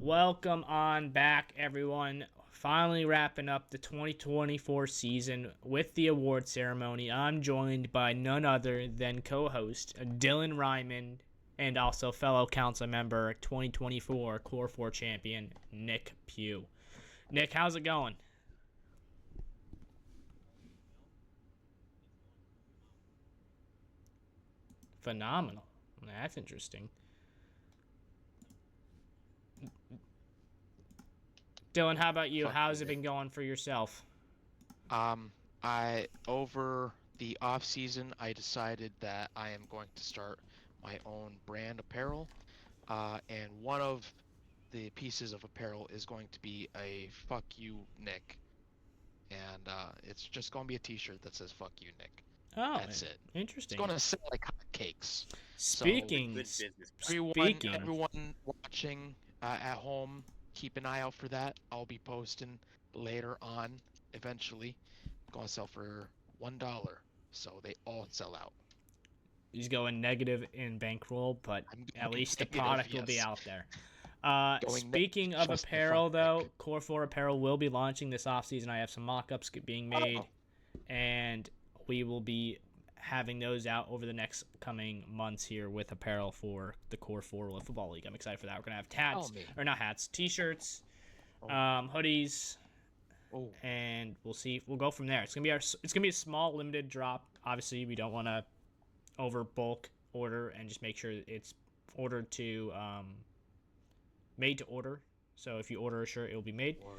Welcome on back, everyone. Finally wrapping up the 2024 season with the award ceremony. I'm joined by none other than co-host Dylan Ryman and also fellow council member 2024 Core 4 champion Nick Pugh. Nick, how's it going? Phenomenal. That's interesting. Dylan, how about you? Fuck How's you, it been Nick. going for yourself? I over the off season, I decided that I am going to start my own brand apparel. And one of the pieces of apparel is going to be a "Fuck you, Nick," and it's just going to be a T-shirt that says "Fuck you, Nick." Oh, That's it. It's interesting. going to sell like hotcakes. So It's a Speaking, good business everyone, practice. speaking. everyone watching at home, keep an eye out for that. I'll be posting later on, eventually. Gonna sell for $1, so they all sell out. He's going negative in bankroll, but I'm at going least the negative, product will be yes. out there. Going Speaking negative of just to fuck apparel, Nick. though, Core 4 apparel will be launching this offseason. I have some mock ups being Oh, made, and we will be having those out over the next coming months here with apparel for the Core 4 World Football League. I'm excited for that. We're going to have tell hats, me. or not hats, t shirts, Oh, hoodies, oh, and we'll see. We'll go from there. It's gonna be a small limited drop. Obviously, we don't want to over bulk order and just make sure it's ordered to made to order. So if you order a shirt, it will be made. or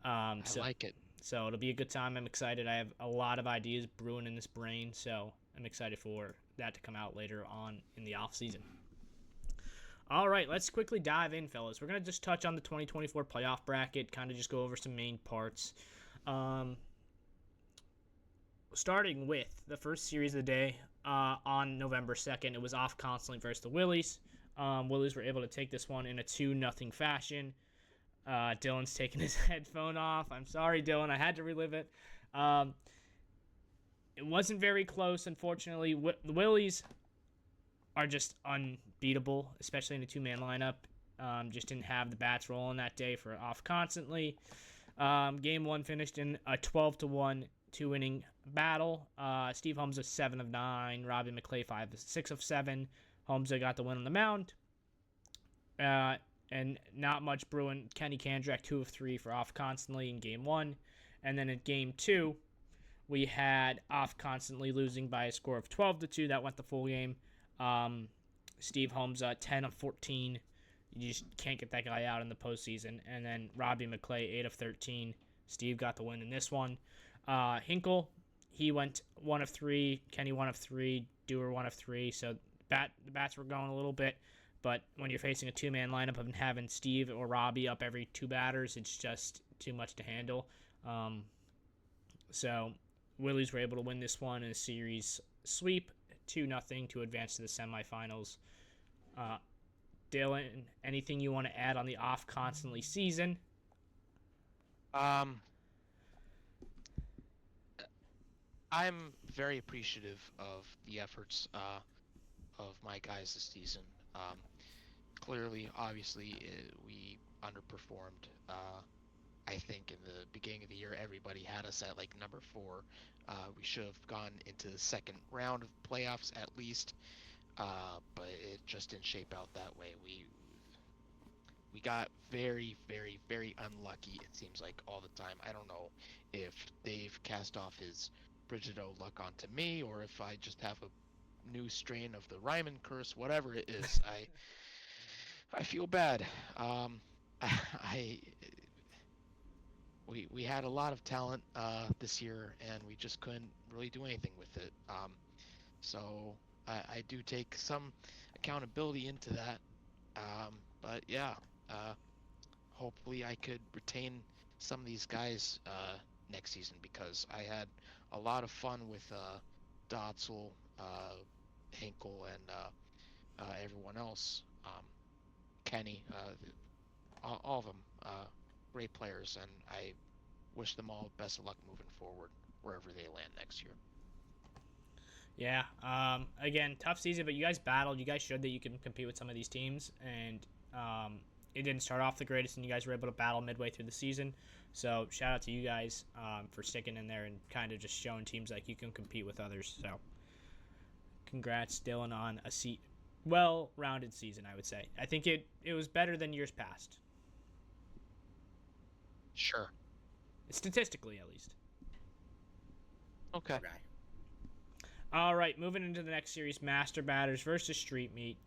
Um, I so like it. so it'll be a good time. I'm excited. I have a lot of ideas brewing in this brain, so I'm excited for that to come out later on in the off season. All right, let's quickly dive in, fellas. We're gonna just touch on the 2024 playoff bracket, kind of just go over some main parts. Um, Starting with the first series of the day on November 2nd. It was off constantly versus the Willies. Willies were able to take this one in a 2-0 fashion. Dylan's taking his headphone off. I'm sorry, Dylan. I had to relive it. Um, it wasn't very close, unfortunately. The Willies are just unbeatable, especially in a two-man lineup. Just didn't have the bats rolling that day for off constantly. Game one finished in a 12-1 two-inning battle. Steve Holmes 7 of 9. Robbie McClay 6 of 7. Holmes got the win on the mound. And not much brewing. Kenny Kandrak 2 of 3 for off constantly in game one. And then in game two, we had off constantly losing by a score of 12-2. That went the full game. Steve Holmes 10 of 14. You just can't get that guy out in the postseason. And then Robbie McClay 8 of 13. Steve got the win in this one. Hinkle, he went 1 of 3. Kenny 1 of 3. Dewar 1 of 3. So the bats were going a little bit. But when you're facing a two-man lineup and having Steve or Robbie up every two batters, it's just too much to handle. So Willies were able to win this one in a series sweep, 2-0 to advance to the semifinals. Dylan, anything you want to add on the off constantly season? Um, I'm very appreciative of the efforts of my guys this season. Clearly, obviously, we underperformed. I think in the beginning of the year, everybody had us at like number 4. We should have gone into the second round of playoffs at least, but it just didn't shape out that way. We got very, very, very unlucky. It seems like all the time. I don't know if Dave cast off his Brigido luck onto me, or if I just have a new strain of the Ryman curse. Whatever it is, I feel bad. I we had a lot of talent this year, and we just couldn't really do anything with it. So I do take some accountability into that. But yeah, uh, hopefully I could retain some of these guys next season because I had a lot of fun with Dotzel, Hinkle, and everyone else. Kenny, all of them, great players, and I wish them all best of luck moving forward wherever they land next year. Yeah. Again, tough season, but you guys battled. You guys showed that you can compete with some of these teams, and it didn't start off the greatest, and you guys were able to battle midway through the season. So shout out to you guys for sticking in there and kind of just showing teams like you can compete with others. So congrats, Dylan, on a well-rounded season, I would say. I think it was better than years past. Sure. Statistically, at least. Okay. All right, moving into the next series, Master Batters versus Street Meet.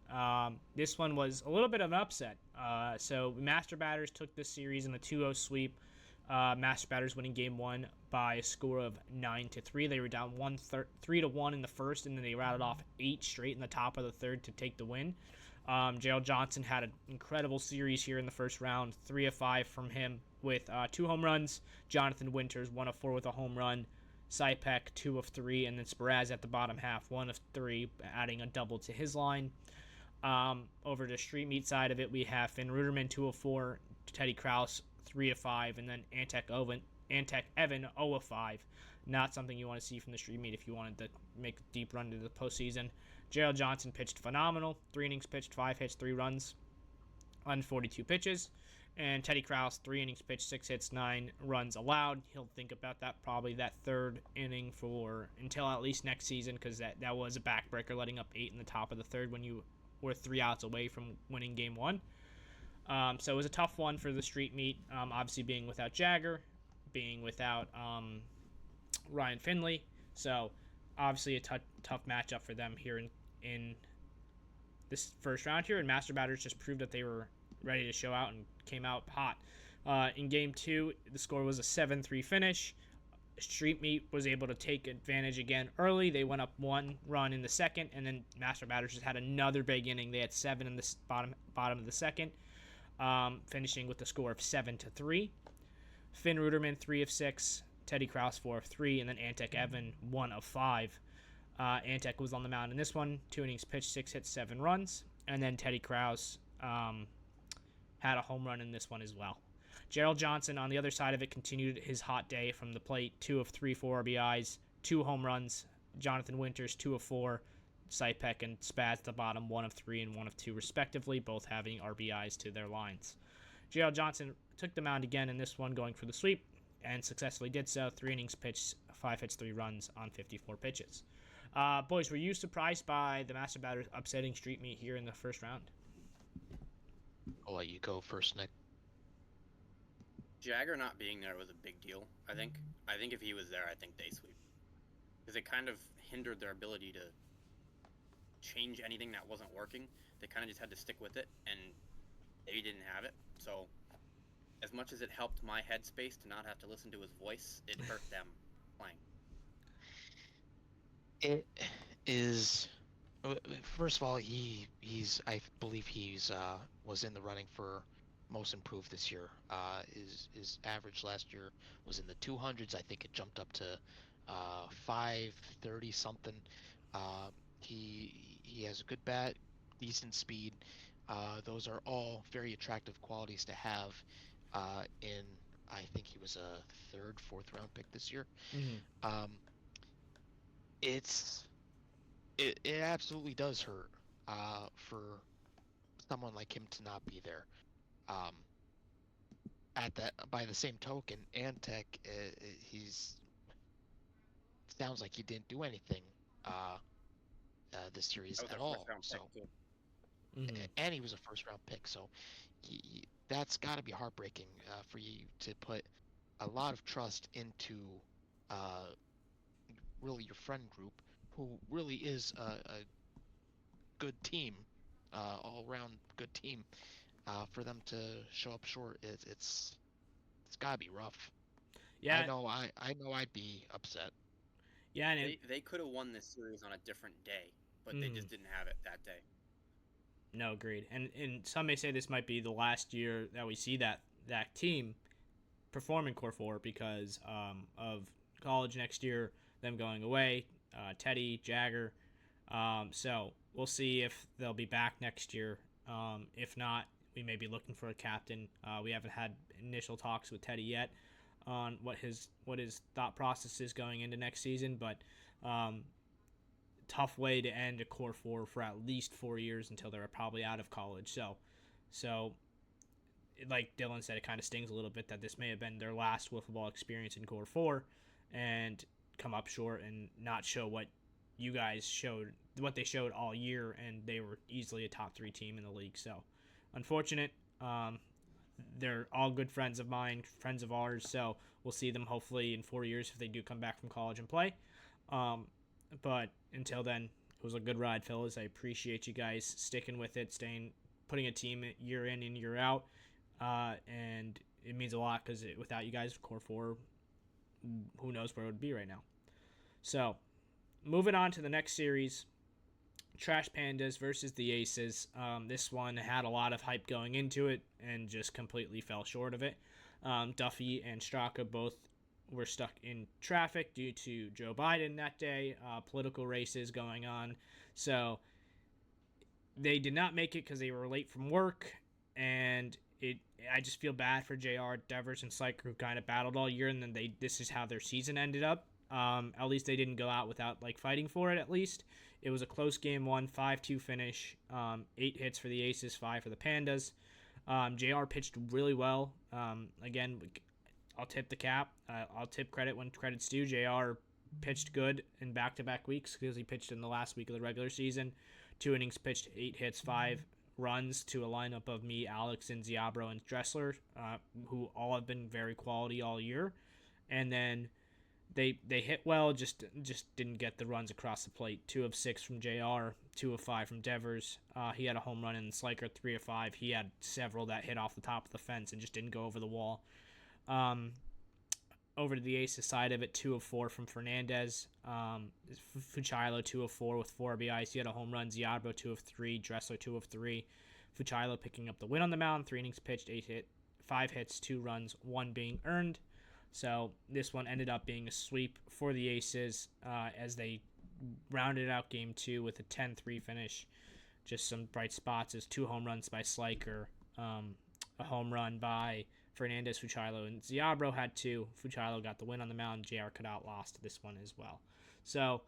This one was a little bit of an upset. So Master Batters took this series in a 2-0 sweep. Master Batters winning Game 1 by a score of 9-3. They were down 3-1 in the first, and then they rattled off 8 straight in the top of the third to take the win. Gerald Johnson had an incredible series here in the first round, 3 of 5 from him with 2 home runs. Jonathan Winters, 1 of 4 with a home run. Sipek, 2 of 3, and then Sparaz at the bottom half, 1 of 3, adding a double to his line. Over to Street Meet side of it, we have Finn Ruderman, 2 of 4, Teddy Kraus, 3 of 5, and then Antek Evan, 0 of 5. Not something you want to see from the Street Meet if you wanted to make a deep run into the postseason. Gerald Johnson pitched phenomenal. 3 innings pitched, 5 hits, 3 runs on 42 pitches. And Teddy Kraus, 3 innings pitched, 6 hits, 9 runs allowed. He'll think about that probably that third inning until at least next season, because that was a backbreaker, letting up 8 in the top of the third when you were 3 outs away from winning Game 1. So it was a tough one for the Street Meet, obviously being without Jagger, being without Ryan Finley. So obviously a tough matchup for them here in this first round here. And Master Batters just proved that they were ready to show out and came out hot. In Game 2, the score was a 7-3 finish. Street Meet was able to take advantage again early. They went up 1 run in the second, and then Master Batters just had another big inning. They had 7 in the bottom of the second, finishing with the score of 7-3. Finn Ruderman, 3 of 6. Teddy Kraus, 4 of 3, and then Antek Evan, 1 of 5. Antek was on the mound in this one, 2 innings pitched, 6 hits, 7 runs, and then Teddy Kraus had a home run in this one as well. Gerald Johnson, on the other side of it, continued his hot day from the plate, 2 of 3 for RBIs, 2 home runs. Jonathan Winters, 2 of 4. Sipek and Spaz at the bottom, 1 of 3 and 1 of 2 respectively, both having RBIs to their lines. Gerald Johnson took the mound again in this one, going for the sweep, and successfully did so. 3 innings pitched, 5 hits, 3 runs on 54 pitches. Boys, were you surprised by the Master Batters upsetting Street Meet here in the first round? I'll let you go first, Nick. Jagger not being there was a big deal, I think. I think if he was there, I think they sweep. Because it kind of hindered their ability to change anything that wasn't working. They kind of just had to stick with it, and they didn't have it. So, as much as it helped my headspace to not have to listen to his voice, it hurt them playing. It is. First of all, I believe he's was in the running for most improved this year. His average last year was in the 200s. I think it jumped up to 530 something. He has a good bat, decent speed. Those are all very attractive qualities to have. I think he was a 3rd, 4th round pick this year. Mm-hmm. It absolutely does hurt for someone like him to not be there. By the same token, Antek, he's sounds like he didn't do anything this series at all. So, and he was a 1st round pick. So, that's got to be heartbreaking for you to put a lot of trust into really your friend group, who really is a good team, all-around good team. For them to show up short, it's gotta be rough. Yeah, I know I'd be upset. Yeah, and they could have won this series on a different day, but they just didn't have it that day. No, agreed. And some may say this might be the last year that we see that team perform in Core 4 because of college next year, them going away, Teddy, Jagger. So we'll see if they'll be back next year. If not, we may be looking for a captain. We haven't had initial talks with Teddy yet on what his thought process is going into next season, but tough way to end a Core 4 for at least 4 years until they're probably out of college. So like Dylan said, it kind of stings a little bit that this may have been their last wiffle ball experience in Core 4 and come up short and not show what you guys showed, what they showed all year, and they were easily a top 3 team in the league. So, unfortunate. They're all good friends of mine, friends of ours, so we'll see them hopefully in 4 years if they do come back from college and play. But until then, it was a good ride, fellas. I appreciate you guys sticking with it, putting a team year in and year out, and it means a lot because without you guys, Core 4, who knows where it would be right now. So, moving on to the next series, Trash Pandas versus the Aces. This one had a lot of hype going into it and just completely fell short of it. Duffy and Straka both were stuck in traffic due to Joe Biden that day, political races going on. So they did not make it because they were late from work, and I just feel bad for JR, Devers, and Slyker, who kind of battled all year, and then this is how their season ended up. At least they didn't go out without fighting for it. At least it was a close game, 5-2 finish. 8 hits for the Aces, 5 for the Pandas. JR pitched really well. Again, I'll tip the cap. I'll tip credit when credit's due. JR pitched good in back-to-back weeks because he pitched in the last week of the regular season. 2 innings pitched, 8 hits, 5 runs to a lineup of me, Alex, and Ziabro and Dressler, who all have been very quality all year. And then they hit well, just didn't get the runs across the plate. 2 of 6 from JR, 2 of 5 from Devers. He had a home run, and Slyker 3 of 5. He had several that hit off the top of the fence and just didn't go over the wall. Over to the Aces side of it, 2 of 4 from Fernandez. Fuchilo 2 of 4 with 4 RBIs. He had a home run. Ziabro 2 of 3. Dressler 2 of 3. Fuchilo picking up the win on the mound. 3 innings pitched, 5 hits, 2 runs, 1 being earned. So this one ended up being a sweep for the Aces as they rounded out Game 2 with a 10-3 finish. Just some bright spots as 2 home runs by Slyker, a home run by Fernandez, Fuchilo, and Ziabro had 2. Fuchilo got the win on the mound. JR Cadet lost this one as well. So,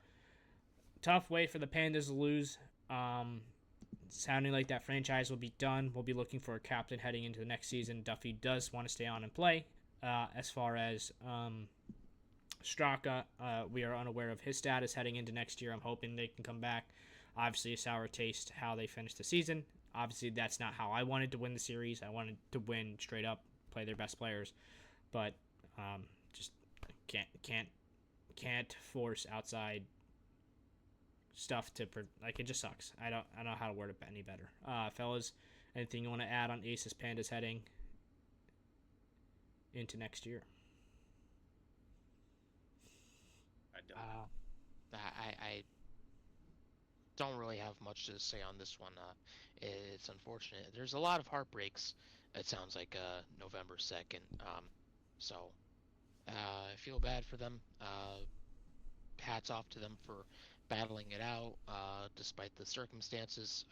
tough way for the Pandas to lose. Sounding like that franchise will be done. We'll be looking for a captain heading into the next season. Duffy does want to stay on and play. As far as Straka, we are unaware of his status heading into next year. I'm hoping they can come back. Obviously, a sour taste how they finished the season. Obviously, that's not how I wanted to win the series. I wanted to win straight up, play their best players, but just can't force outside stuff to it just sucks. I don't know how to word it any better. Fellas, anything you want to add on Aces Pandas heading into next year? I don't really have much to say on this one. It's unfortunate. There's a lot of heartbreaks. It sounds like November 2nd. So I feel bad for them. Hats off to them for battling it out despite the circumstances.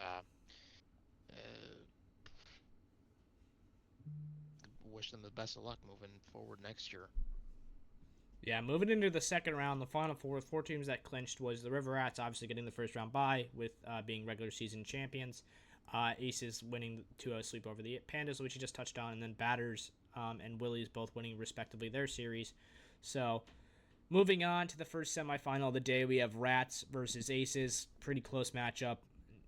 Wish them the best of luck moving forward next year. Yeah, moving into the second round, the final 4 teams that clinched was the River Rats, obviously getting the first round bye with being regular season champions. Aces winning 2-0 sweep over the Pandas, which you just touched on, and then Batters and Willies both winning respectively their series. So, moving on to the first semifinal of the day, we have Rats versus Aces. Pretty close matchup,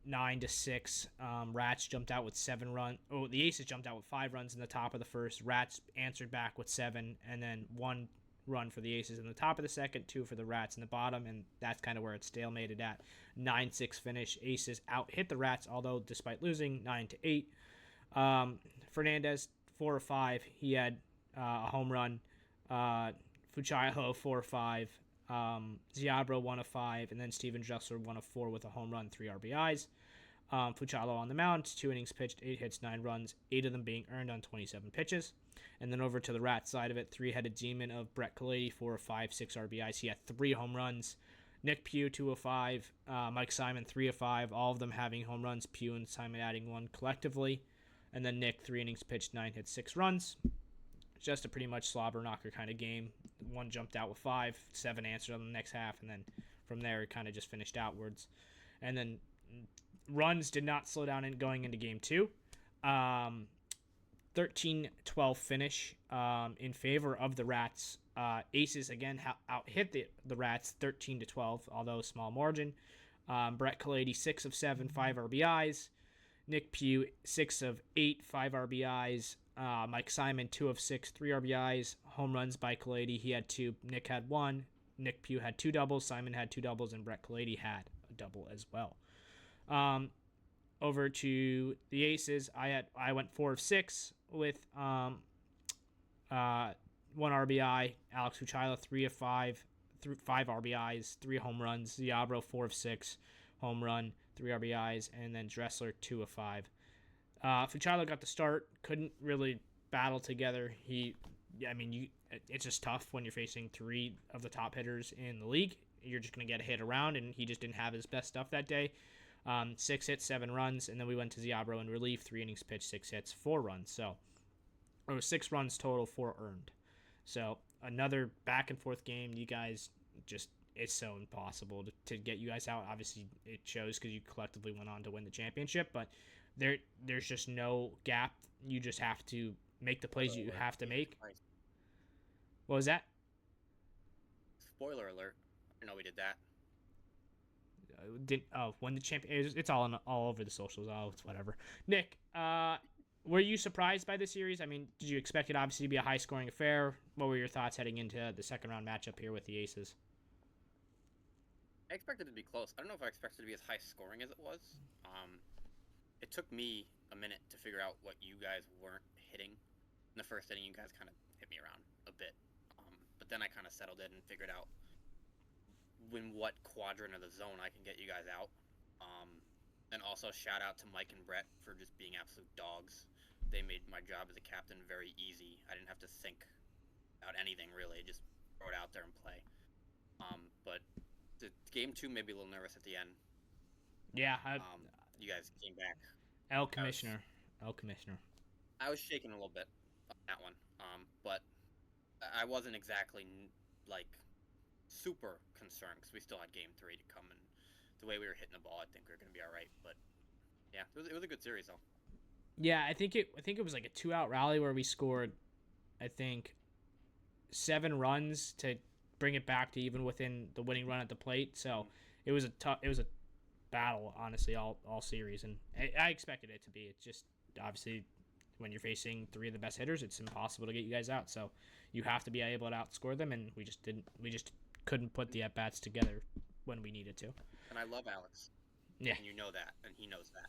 9-6. Rats jumped out with 7 runs. Oh, the Aces jumped out with 5 runs in the top of the first. Rats answered back with 7, and then 1 run for the Aces in the top of the second, 2 for the Rats in the bottom, and that's kind of where it stalemated at. 9-6 finish. Aces out hit the Rats, although despite losing 9-8. Fernandez 4 of 5. He had a home run. Fuchilo 4 of 5. Ziabro 1 of 5, and then Steven Dressler 1 of 4 with a home run, 3 RBIs. Fuchilo on the mound, 2 innings pitched, 8 hits, 9 runs, 8 of them being earned on 27 pitches. And then over to the Rat side of it, 3-headed demon of Brett Kalady, 4 of 5, 6 RBIs. He had 3 home runs. Nick Pugh, 2 of 5. Mike Simon, 3 of 5. All of them having home runs. Pugh and Simon adding 1 collectively. And then Nick, 3 innings pitched, 9 hits, 6 runs. Just a pretty much slobber knocker kind of game. 1 jumped out with 5, 7 answered on the next half, and then from there it kind of just finished outwards. And then runs did not slow down in going into game 2. 13-12 finish in favor of the Rats. Aces again out hit the Rats 13-12, although a small margin. Brett Kalady 6 of 7, 5 RBIs. Nick Pugh 6 of 8, 5 RBIs. Mike Simon 2 of 6, 3 RBIs. Home runs by Kalady, he had 2. Nick had 1. Nick Pugh had 2 doubles. Simon had 2 doubles, and Brett Kalady had a double as well. Over to the Aces, I went 4 of 6 with 1 RBI. Alex Fuchila 3 of 5, 5 RBIs, 3 home runs. Ziabro 4 of 6, home run, 3 RBIs, and then Dressler 2 of 5. Fuchila got the start, couldn't really battle together. It's just tough when you're facing 3 of the top hitters in the league. You're just going to get hit around, and he just didn't have his best stuff that day. 6 hits, 7 runs, and then we went to Ziabro in relief, 3 innings pitched, 6 hits, 4 runs. So it was 6 runs total, 4 earned. So another back and forth game. You guys just, it's so impossible to get you guys out. Obviously, it shows because you collectively went on to win the championship, but there's just no gap. You just have to make the plays you have to make. What was that? Spoiler alert. I know we did that. When the champion, it's all over the socials. Oh, it's whatever. Nick, were you surprised by the series? I mean, did you expect it obviously to be a high scoring affair? What were your thoughts heading into the second round matchup here with the Aces? I expected it to be close. I don't know if I expected it to be as high scoring as it was. It took me a minute to figure out what you guys weren't hitting. In the first inning, you guys kind of hit me around a bit. But then I kind of settled in and figured out in what quadrant of the zone I can get you guys out. And also shout out to Mike and Brett for just being absolute dogs. They made my job as a captain very easy. I didn't have to think about anything really, just throw it out there and play. But the game 2 made me a little nervous at the end. Yeah, you guys came back. El Commissioner. I was shaking a little bit on that one, but I wasn't exactly super concerned because we still had game 3 to come, and the way we were hitting the ball, I think we were going to be all right. But yeah, it was a good series though. Yeah, I think it was like a 2-out rally where we scored, I think, 7 runs to bring it back to even within the winning run at the plate. So it was a battle, honestly, all series, and I expected it to be. It's just obviously when you're facing 3 of the best hitters, it's impossible to get you guys out. So you have to be able to outscore them, and we just couldn't put the at bats together when we needed to. And I love Alex. Yeah. And you know that, and he knows that.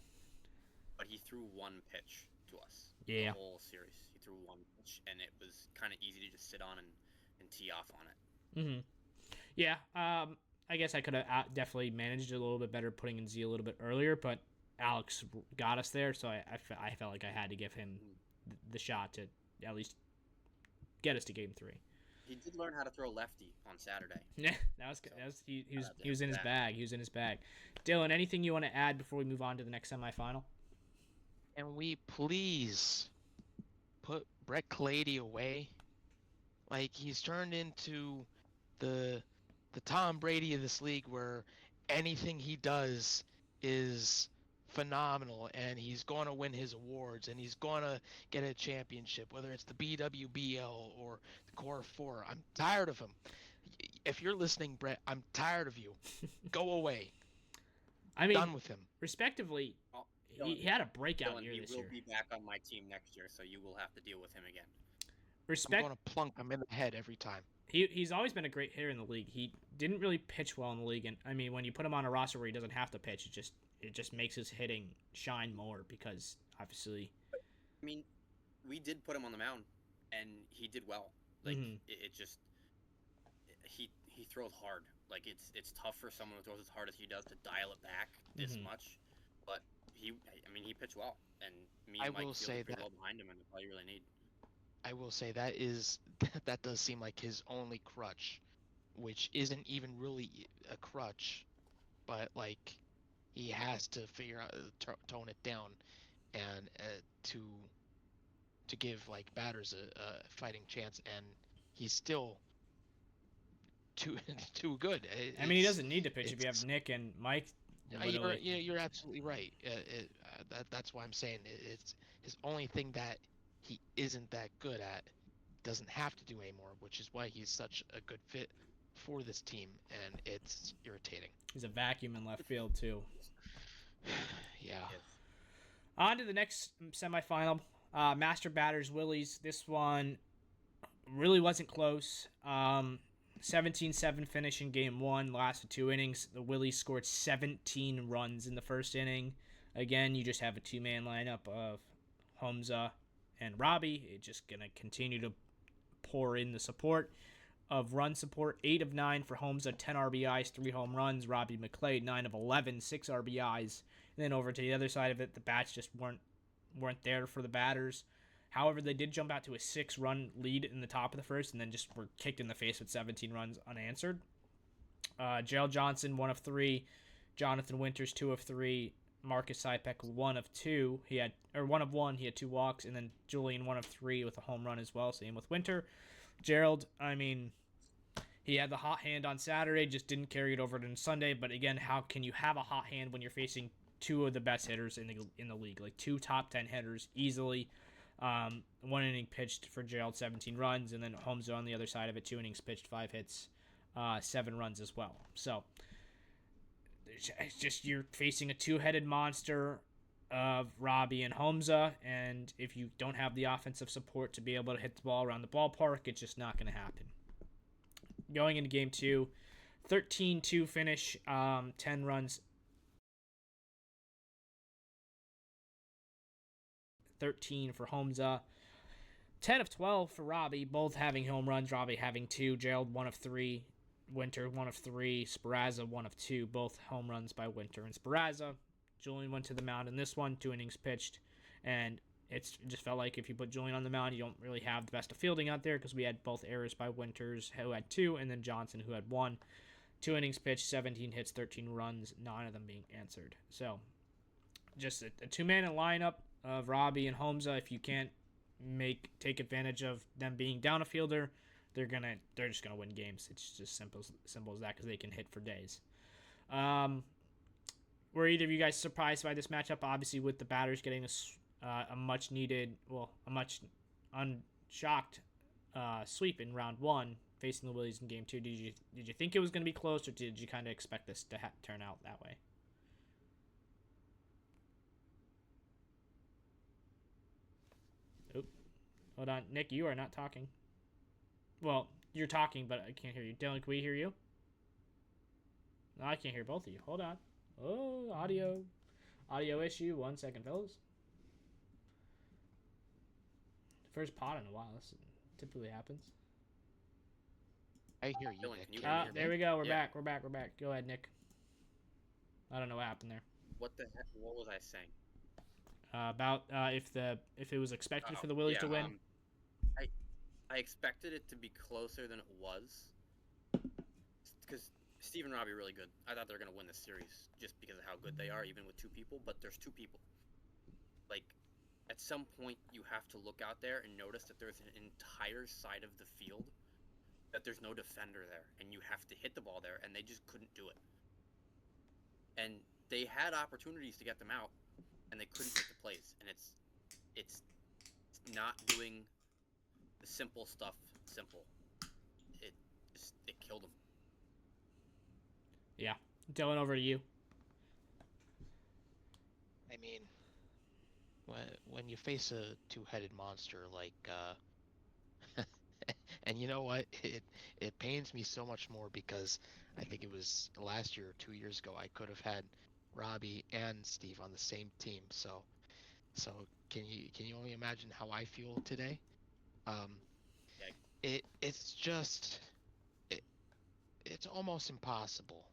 But he threw 1 pitch to us. Yeah. The whole series, he threw 1 pitch, and it was kind of easy to just sit on and tee off on it. Mm-hmm. Yeah. I guess I could have definitely managed it a little bit better, putting in Z a little bit earlier, but Alex got us there, so I felt like I had to give him the shot to at least get us to game 3. He did learn how to throw lefty on Saturday. Yeah, he was in his bag. He was in his bag. Dylan, anything you want to add before we move on to the next semifinal? Can we please put Brett Kalady away? Like, he's turned into the Tom Brady of this league, where anything he does is phenomenal, and he's going to win his awards, and he's going to get a championship, whether it's the BWBL or the Core 4. I'm tired of him. If you're listening, Brett, I'm tired of you. Go away. I mean, done with him. Respectively, Dylan, he had a breakout Dylan, year this year. He will be back on my team next year, so you will have to deal with him again. I'm going to plunk him in the head every time. He's always been a great hitter in the league. He didn't really pitch well in the league, and I mean, when you put him on a roster where he doesn't have to pitch, it just makes his hitting shine more, because obviously. I mean, we did put him on the mound, and he did well. Like it just he throws hard. Like it's tough for someone who throws as hard as he does to dial it back this much, but he pitched well, and me and Mike feel pretty well behind him, and that's all you really need. I will say that does seem like his only crutch, which isn't even really a crutch, but like he has to figure out tone it down, and to give like batters a fighting chance, and he's still too good. I mean, he doesn't need to pitch if you have Nick and Mike. You're absolutely right. That's why I'm saying it's his only thing that he isn't that good at, doesn't have to do anymore, which is why he's such a good fit for this team, and it's irritating. He's a vacuum in left field too. Yeah. Yes. On to the next semifinal. Master batters Willies. This one really wasn't close. 17-7 finish in game one, lasted 2 innings. The Willies scored 17 runs in the first inning. Again, you just have a two-man lineup of Homza and Robbie. It's just going to continue to pour in the support of run support. 8 of 9 for Homza, 10 RBIs, 3 home runs. Robbie McClay, 9 of 11, 6 RBIs. And then over to the other side of it, the bats just weren't there for the batters. However, they did jump out to a 6-run lead in the top of the first and then just were kicked in the face with 17 runs unanswered. Gerald Johnson, 1 of 3. Jonathan Winters, 2 of 3. Marcus Sipek, 1 of 2. 1 of 1. He had 2 walks. And then Julian, 1 of 3 with a home run as well. Same with Winter. Gerald, I mean, he had the hot hand on Saturday, just didn't carry it over to Sunday. But again, how can you have a hot hand when you're facing two of the best hitters in the league? Like 2 top 10 hitters easily. 1 inning pitched for Gerald, 17 runs, and then Holmes on the other side of it, 2 innings pitched, 5 hits, 7 runs as well. So it's just you're facing a two-headed monster of Robbie and Homza, and if you don't have the offensive support to be able to hit the ball around the ballpark, it's just not going to happen. Going into game 2, 13-2 finish, 10 runs, 13 for Homza, 10 of 12 for Robbie, both having home runs. Robbie having 2, Gerald 1 of 3, Winter 1 of 3, Speraza 1 of 2, both home runs by Winter and Speraza. Julian went to the mound in this one, 2 innings pitched, and it just felt like if you put Julian on the mound, you don't really have the best of fielding out there because we had both errors by Winters, who had 2, and then Johnson, who had 1. 2 innings pitched, 17 hits, 13 runs, 9 of them being answered. So just a two-man lineup of Robbie and Homza. If you can't take advantage of them being down a fielder, they're just gonna win games. It's just simple as that because they can hit for days. Were either of you guys surprised by this matchup? Obviously, with the batters getting a much needed, a much unshocked sweep in round 1, facing the Willies in game 2. Did you think it was going to be close, or did you kind of expect this to turn out that way? Hold on, Nick, you are not talking. Well, you're talking, but I can't hear you. Dylan, can we hear you? No, I can't hear both of you. Hold on. Oh, audio issue. 1 second, fellas. First pod in a while. This typically happens. I hear you, Dylan, Nick. can you Can you hear hear me? There we go. We're Yeah. back. We're back. Go ahead, Nick. I don't know what happened there. What the heck? What was I saying? About if it was expected for the Willies to win. I expected it to be closer than it was, because Steve and Robbie are really good. I thought they were gonna win the series just because of how good they are, even with 2 people. But there's 2 people. Like, at some point, you have to look out there and notice that there's an entire side of the field that there's no defender there, and you have to hit the ball there, and they just couldn't do it. And they had opportunities to get them out, and they couldn't make the plays. And it's not doing the simple stuff simple. It killed them. Yeah. Dylan, over to you. I mean, when you face a two-headed monster like and you know what, it pains me so much more because I think it was last year or 2 years ago I could have had Robbie and Steve on the same team. So can you only imagine how I feel today? It's just it's almost impossible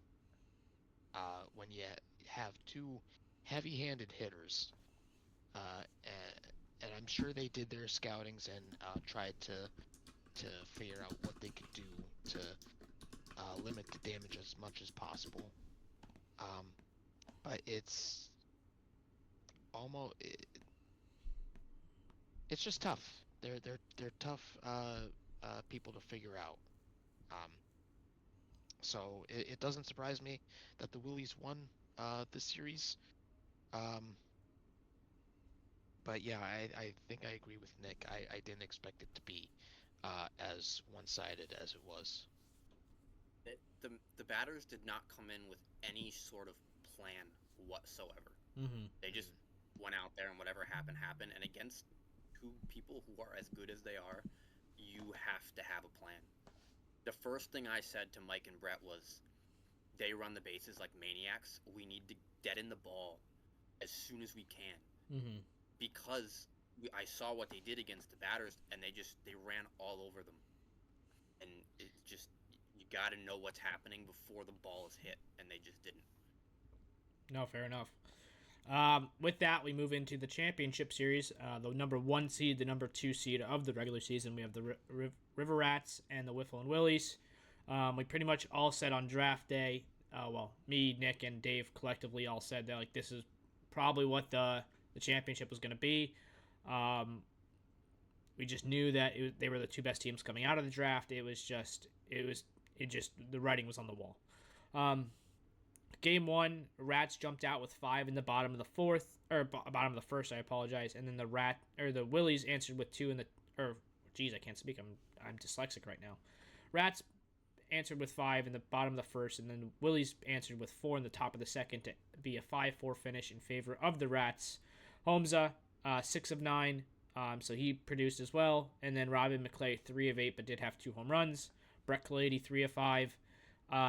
when you have 2 heavy-handed hitters, and I'm sure they did their scoutings and tried to figure out what they could do to limit the damage as much as possible. But it's it's just tough. They're tough people to figure out. So it doesn't surprise me that the Willies won this series. But yeah, I think I agree with Nick. I didn't expect it to be as one-sided as it was. The batters did not come in with any sort of plan whatsoever. Mm-hmm. They just went out there and whatever happened happened. And against two people who are as good as they are, you have to have a plan. The first thing I said to Mike and Brett was, they run the bases like maniacs. We need to dead in the ball as soon as we can, Mm-hmm. because I saw what they did against the batters, and they ran all over them. And it just, you got to know what's happening before the ball is hit, and they just didn't. No, fair enough. With that, we move into the championship series. The number 1 seed, the number 2 seed of the regular season. We have the River Rats and the Wiffle and Willies. We pretty much all said on draft day. Me, Nick, and Dave collectively all said that this is probably what the championship was going to be. We just knew that they were the 2 best teams coming out of the draft. It just the writing was on the wall. Game 1, Rats jumped out with 5 in the bottom of the fourth, or bottom of the first. I apologize. And then the Willies answered with 2 in the, I can't speak. I'm dyslexic right now. Rats answered with 5 in the bottom of the first, and then Willies answered with 4 in the top of the second to be a 5-4 finish in favor of the Rats. Holmza, 6 of 9, so he produced as well. And then Robin McClay, 3 of 8, but did have 2 home runs. Brett Kalady, 3 of 5.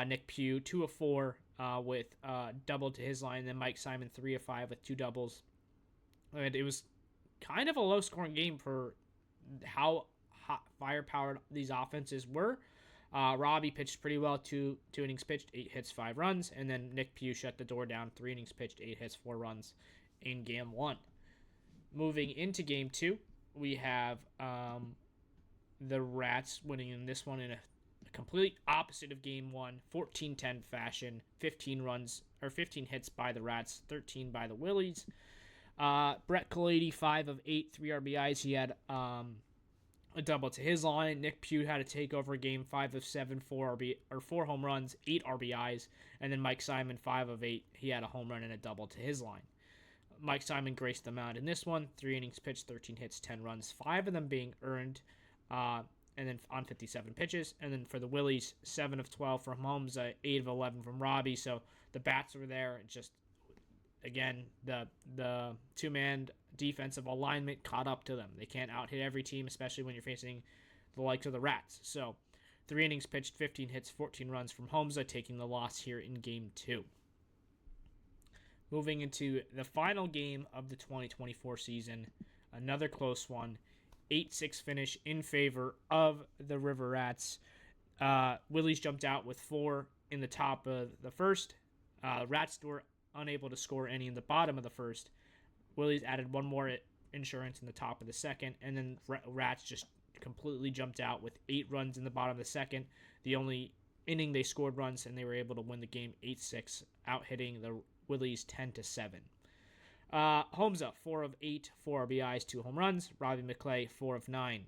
Nick Pugh, 2 of 4 with double to his line. And then Mike Simon, 3 of 5 with 2 doubles. And it was kind of a low-scoring game for how firepowered these offenses were. Robbie pitched pretty well, 2 innings pitched, 8 hits, 5 runs. And then Nick Pugh shut the door down, 3 innings pitched, 8 hits, 4 runs in Game 1. Moving into Game 2, we have the Rats winning in this one in a complete opposite of Game 1, 14-10 fashion, 15 hits by the Rats, 13 by the Willies. Brett Kalady, 5 of 8, 3 RBIs. He had a double to his line. Nick Pugh had a takeover game, 5 of 7, 4 home runs, 8 RBIs. And then Mike Simon, 5 of 8. He had a home run and a double to his line. Mike Simon graced the mound in this one, 3 innings pitched, 13 hits, 10 runs, 5 of them being earned. And then on 57 pitches. And then for the Willies, 7 of 12 from Holmes, 8 of 11 from Robbie. So the bats were there. Just, again, the two-man defensive alignment caught up to them. They can't out-hit every team, especially when you're facing the likes of the Rats. So 3 innings pitched, 15 hits, 14 runs from Holmes, taking the loss here in Game 2. Moving into the final game of the 2024 season, another close one. 8-6 finish in favor of the River Rats. Willies jumped out with 4 in the top of the first. Rats were unable to score any in the bottom of the first. Willies added 1 more insurance in the top of the second, and then Rats just completely jumped out with 8 runs in the bottom of the second. The only inning they scored runs, and they were able to win the game 8-6, out-hitting the Willies 10-7. Holmza, 4 of 8, 4 RBIs, 2 home runs. Robbie McClay, 4 of 9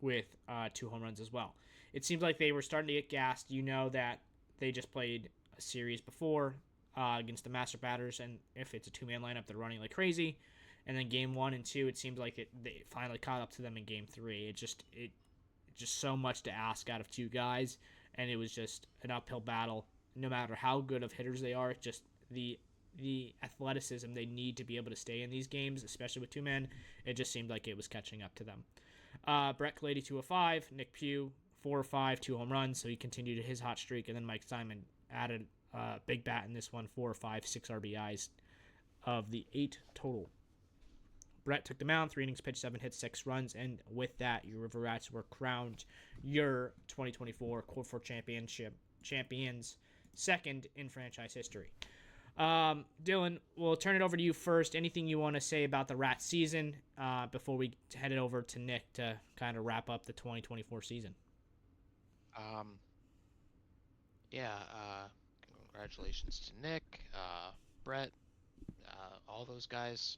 with 2 home runs as well. It seemed like they were starting to get gassed. You know that they just played a series before against the Master Batters, and if it's a 2-man lineup, they're running like crazy. And then Game 1 and 2, it seems like they finally caught up to them in Game 3. It just so much to ask out of 2 guys, and it was just an uphill battle. No matter how good of hitters they are, just the athleticism they need to be able to stay in these games, especially with 2 men, it just seemed like it was catching up to them. Brett Kalady, 2 of 5. Nick Pugh, 4 of 5, 2 home runs, so he continued his hot streak. And then Mike Simon added a big bat in this one, 4 of 5, 6 RBIs of the 8 total. Brett took the mound, 3 innings pitched, 7 hits, 6 runs, and with that, your River Rats were crowned your 2024 Core 4 champions, second in franchise history. Dylan, we'll turn it over to you first. Anything you want to say about the Rat season before we head it over to Nick to kind of wrap up the 2024 season? Congratulations to Nick, Brett, all those guys.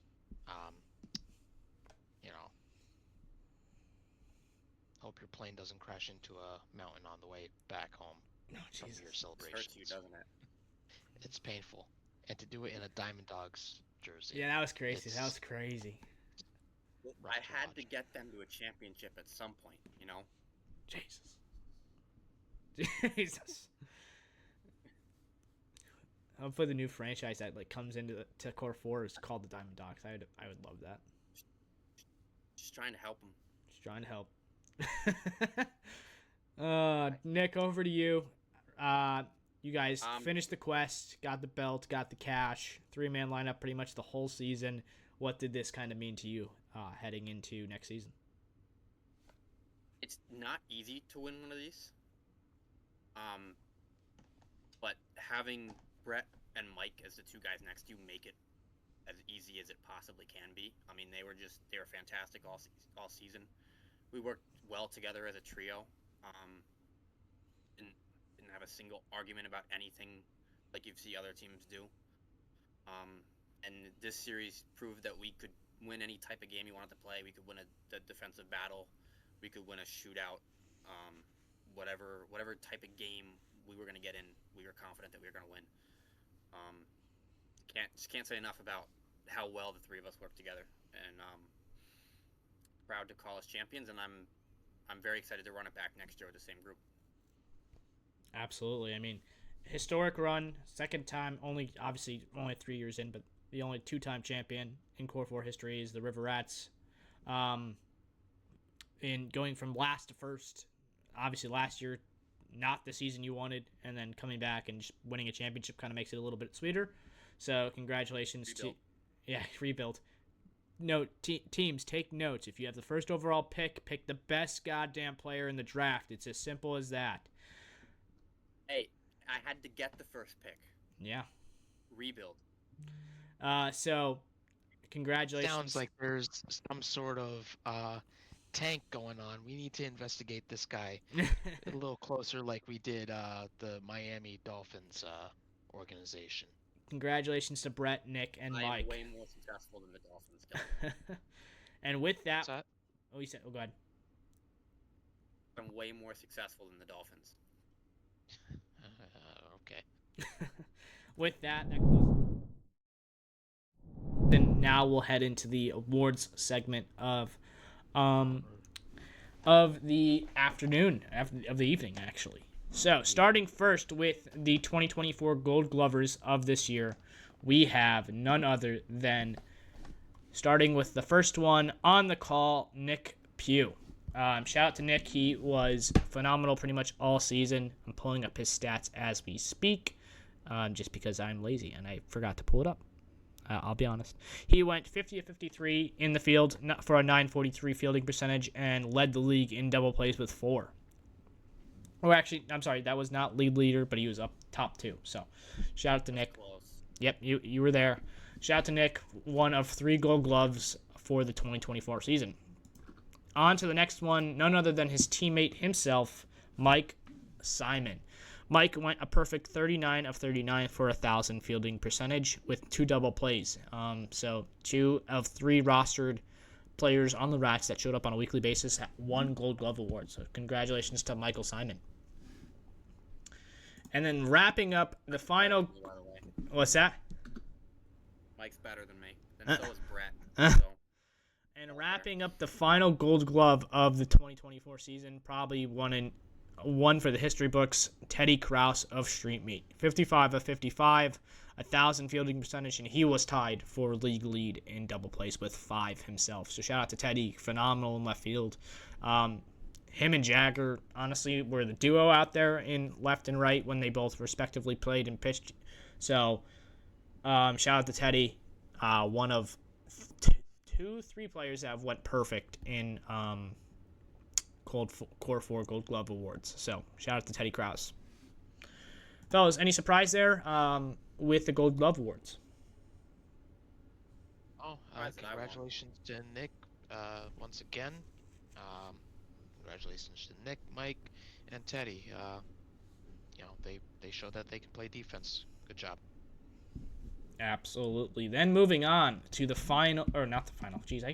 Hope your plane doesn't crash into a mountain on the way back home from your It celebrations. hurts you, doesn't it? It's painful. And to do it in a Diamond Dogs jersey. Yeah, that was crazy. That It's was crazy. rough I to had to watch. get them to a championship at some point, you know? Jesus. Jesus. Hopefully the new franchise that like comes into to Core 4 is called the Diamond Dogs. I would love that. Just trying to help them. Just trying to help. Nick, over to you. You guys finished the quest, got the belt, got the cash, 3-man lineup pretty much the whole season. What did this kind of mean to you heading into next season? It's not easy to win one of these. But having Brett and Mike as the two guys next to you make it as easy as it possibly can be. I mean, they were fantastic all season. We worked well together as a trio. Didn't have a single argument about anything like you see other teams do. And this series proved that we could win any type of game you wanted to play. We could win the defensive battle. We could win a shootout. Whatever type of game we were going to get in, we were confident that we were going to win. Can't say enough about how well the three of us worked together, and proud to call us champions. And I'm very excited to run it back next year with the same group. Absolutely. I mean, historic run, second time, only 3 years in, but the only 2-time champion in Core 4 history is the River Rats. In going from last to first, obviously last year, not the season you wanted, and then coming back and just winning a championship kind of makes it a little bit sweeter. So congratulations rebuild. Note, teams, take notes. If you have the first overall pick the best goddamn player in the draft. It's as simple as that. Hey, I had to get the first pick. Yeah. Rebuild. So congratulations. Sounds like there's some sort of tank going on. We need to investigate this guy a little closer, like we did the Miami Dolphins organization. Congratulations to Brett, Nick, and Mike. I'm way more successful than the Dolphins. And with that, What's that? oh, you said, oh, go ahead. I'm way more successful than the Dolphins. Okay. With that closes. Then now we'll head into the awards segment of the afternoon, of the evening, actually. So, starting first with the 2024 Gold Glovers of this year, we have none other than, starting with the first one on the call, Nick Pugh. Shout out to Nick. He was phenomenal pretty much all season. I'm pulling up his stats as we speak, just because I'm lazy and I forgot to pull it up. I'll be honest. He went 50 of 53 in the field for a 943 fielding percentage and led the league in double plays with 4. Oh, actually, I'm sorry. That was not lead leader, but he was up top 2. So, shout out to Nick. Close. Yep, you were there. Shout out to Nick, one of 3 Gold Gloves for the 2024 season. On to the next one, none other than his teammate himself, Mike Simon. Mike went a perfect 39 of 39 for 1,000 fielding percentage with 2 double plays. So 2 of 3 rostered players on the Rats that showed up on a weekly basis at 1 Gold Glove award. So congratulations to Michael Simon. And then wrapping up the final. By the way. What's that? Mike's better than me. And so is Brett. So. And wrapping up the final Gold Glove of the 2024 season, probably one for the history books, Teddy Krause of Street Meat. 55 of 55, 1,000 fielding percentage, and he was tied for league lead in double plays with 5 himself. So shout out to Teddy, phenomenal in left field. Him and Jagger, honestly, were the duo out there in left and right when they both respectively played and pitched. So shout out to Teddy, one of 3 players that have went perfect in Core 4 Gold Glove Awards. So, shout out to Teddy Krause. Fellas, any surprise there with the Gold Glove Awards? Congratulations to Nick once again. Congratulations to Nick, Mike, and Teddy. They showed that they can play defense. Good job. Absolutely. Then moving on to the final, or not the final. Jeez, I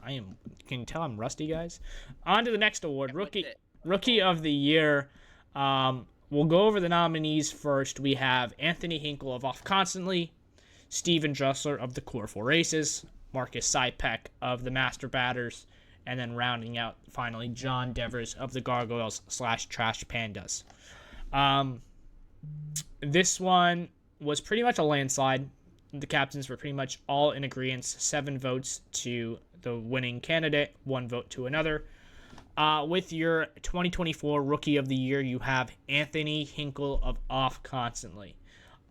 am. Can you tell I'm rusty, guys? On to the next award, Rookie of the Year. We'll go over the nominees first. We have Anthony Hinkle of Off Constantly, Steven Dressler of the Core 4 Aces, Marcus Sipek of the Master Batters, and then rounding out finally John Devers of the Gargoyles / Trash Pandas. This one was pretty much a landslide. The captains were pretty much all in agreement. 7 votes to the winning candidate, 1 vote to another. With your 2024 Rookie of the Year, you have Anthony Hinkle of Off Constantly.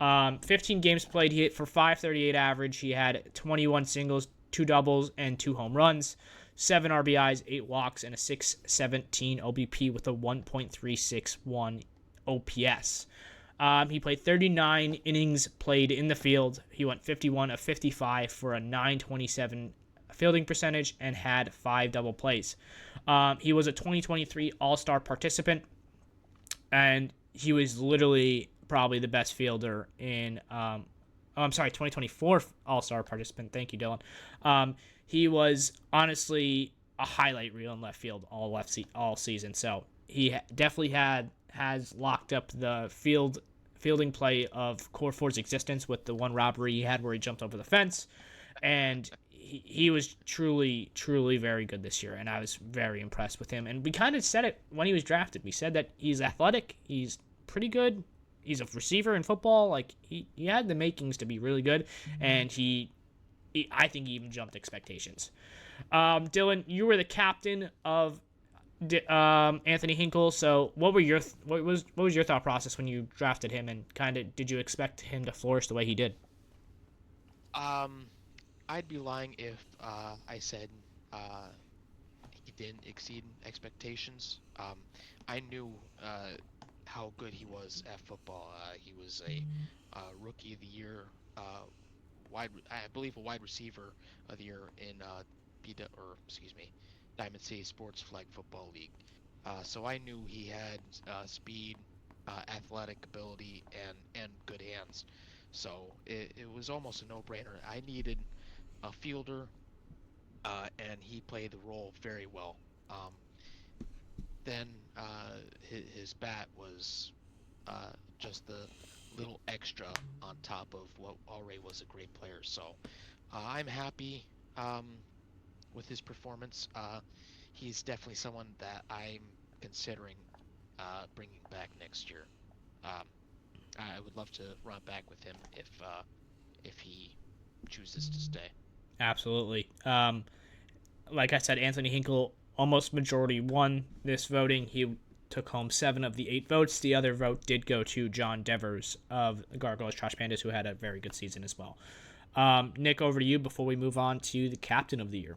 15 games played, he hit for 538 average. He had 21 singles, 2 doubles, and 2 home runs, 7 RBIs, 8 walks, and a 617 OBP with a 1.361 OPS. He played 39 innings played in the field. He went 51 of 55 for a 927 fielding percentage and had 5 double plays. He was a 2023 All-Star participant, and he was literally probably the best fielder in 2024 All-Star participant. Thank you, Dylan. He was honestly a highlight reel in left field all season. So he definitely has locked up the fielding play of Core 4's existence with the one robbery he had where he jumped over the fence, and he was truly, truly very good this year, and I was very impressed with him. And we kind of said it when he was drafted. We said that he's athletic, he's pretty good, he's a receiver in football. Like he had the makings to be really good, and I think he even jumped expectations. Dylan, you were the captain of Anthony Hinkle. So what was your thought process when you drafted him, and kind of did you expect him to flourish the way he did? I'd be lying if I said he didn't exceed expectations. I knew how good he was at football. He was a Rookie of the Year, I believe a wide receiver of the year in Diamond City Sports Flag Football League. So I knew he had speed, athletic ability, and good hands. So it was almost a no-brainer. I needed a fielder, and he played the role very well. Then his bat was just the little extra on top of what already was a great player. So I'm happy with his performance. He's definitely someone that I'm considering bringing back next year. I would love to run back with him if he chooses to stay. Absolutely. Like I said, Anthony Hinkle almost majority won this voting. He took home 7 of the 8 votes. The other vote did go to John Devers of the Gargoyles Trash Pandas, who had a very good season as well. Nick, over to you before we move on to the captain of the year.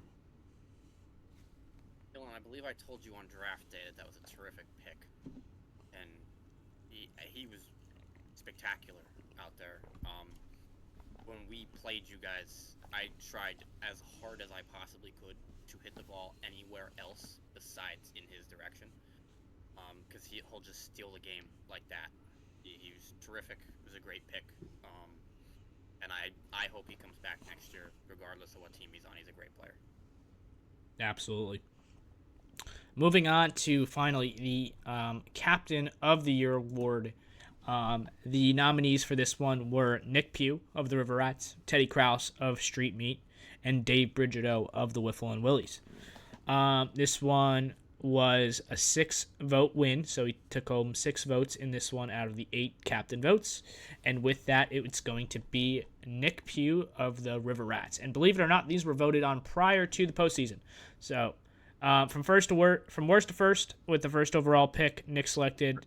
Dylan, I believe I told you on draft day that was a terrific pick, and he was spectacular out there. When we played you guys, I tried as hard as I possibly could to hit the ball anywhere else besides in his direction, because he'll just steal the game like that. He was terrific. It was a great pick, and I hope he comes back next year, regardless of what team he's on. He's a great player. Absolutely. Moving on to finally the Captain of the Year award. The nominees for this one were Nick Pugh of the River Rats, Teddy Krause of Street Meat, and Dave Brigido of the Wiffle and Willies. This one was a 6-vote win, so he took home 6 votes in this one out of the 8 captain votes. And with that, it's going to be Nick Pugh of the River Rats. And believe it or not, these were voted on prior to the postseason. So from worst to first, with the first overall pick, Nick selected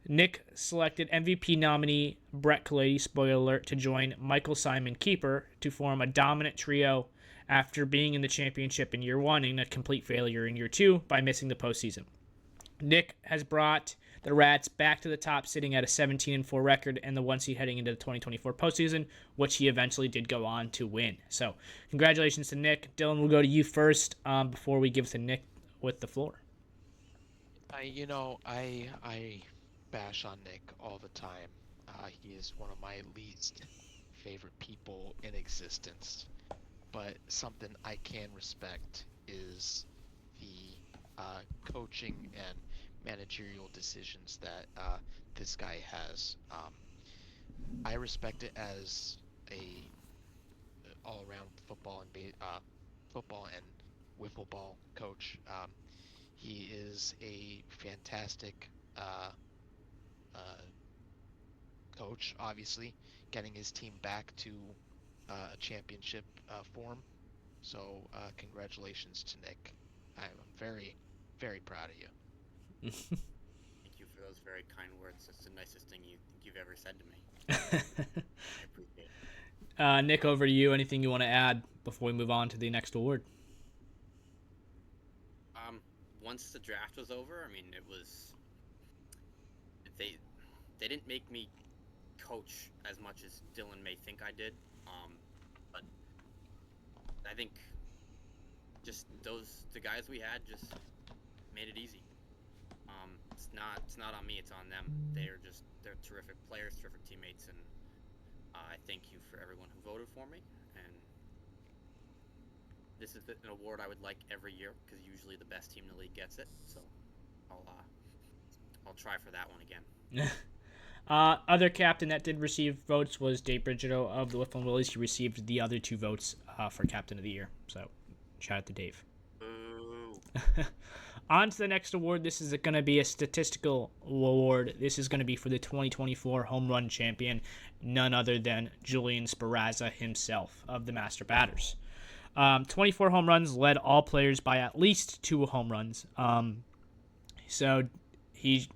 MVP nominee Brett Kalady, spoiler alert, to join Michael Simon Keeper to form a dominant trio after being in the championship in year 1 and a complete failure in year 2 by missing the postseason. Nick has brought the Rats back to the top, sitting at a 17-4 record and the 1 seed heading into the 2024 postseason, which he eventually did go on to win. So congratulations to Nick. Dylan, we'll go to you first before we give to Nick with the floor. I bash on Nick all the time. He is one of my least favorite people in existence. But something I can respect is the coaching and managerial decisions that this guy has. I respect it as a all-around football and wiffle ball coach. He is a fantastic uh, coach, obviously, getting his team back to a championship form. So, congratulations to Nick. I'm very, very proud of you. Thank you for those very kind words. That's the nicest thing you've ever said to me. I appreciate it. Nick, over to you. Anything you want to add before we move on to the next award? Once the draft was over, I mean, it was they didn't make me coach as much as Dylan may think I did. But I think just the guys we had just made it easy. It's not on me, it's on them. They're terrific players, terrific teammates, and I thank you for everyone who voted for me. And this is an award I would like every year because usually the best team in the league gets it. So I'll try for that one again. Other captain that did receive votes was Dave Bridgetto of the Whifflin Willies. He received the other 2 votes for captain of the year. So shout out to Dave. Boo. On to the next award. This is going to be a statistical award. This is going to be for the 2024 home run champion, none other than Julian Sparazza himself of the Master Batters. 24 home runs, led all players by at least 2 home runs. So he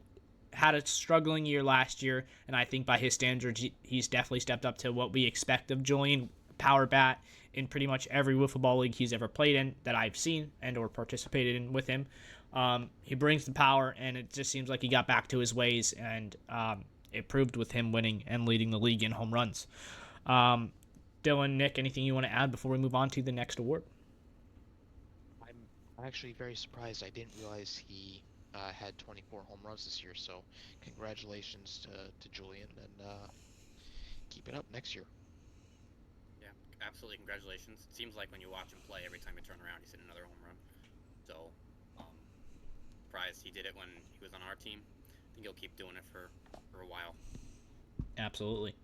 had a struggling year last year, and I think by his standards, he's definitely stepped up to what we expect of Julian. Power bat in pretty much every wiffle ball league he's ever played in that I've seen and or participated in with him. He brings the power, and it just seems like he got back to his ways, and it proved with him winning and leading the league in home runs. Dylan, Nick, anything you want to add before we move on to the next award? I'm actually very surprised. I didn't realize he had 24 home runs this year, so congratulations to Julian, and keep it up next year. Yeah, absolutely. Congratulations. It seems like when you watch him play, every time you turn around, he's hitting another home run. So, surprised he did it when he was on our team. I think he'll keep doing it for a while. Absolutely.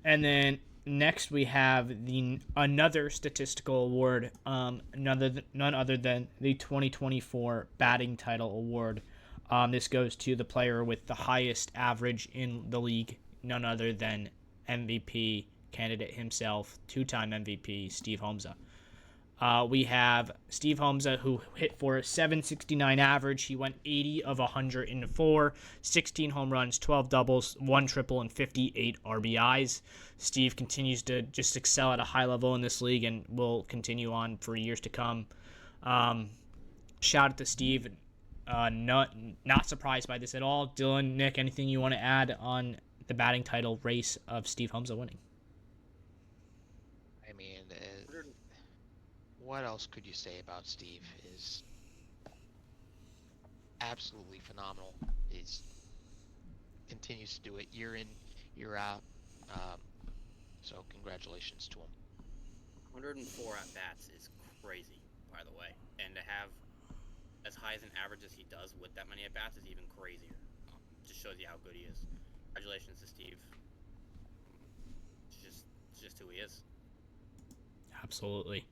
And then next we have another statistical award, none other than the 2024 batting title award. This goes to the player with the highest average in the league, none other than MVP candidate himself, 2-time MVP, Steve Homza. We have Steve Homza, who hit for a 769 average. He went 80 of 104, 16 home runs, 12 doubles, 1 triple, and 58 RBIs. Steve continues to just excel at a high level in this league and will continue on for years to come. Shout out to Steve. Not surprised by this at all. Dylan, Nick, anything you want to add on the batting title race of Steve Homza winning? I mean, what else could you say about Steve? Is absolutely phenomenal. He continues to do it year in, year out. So congratulations to him. 104 at bats is crazy, by the way, and to have as high as an average as he does with that many at bats is even crazier. Just shows you how good he is. Congratulations to Steve. It's just who he is. Absolutely.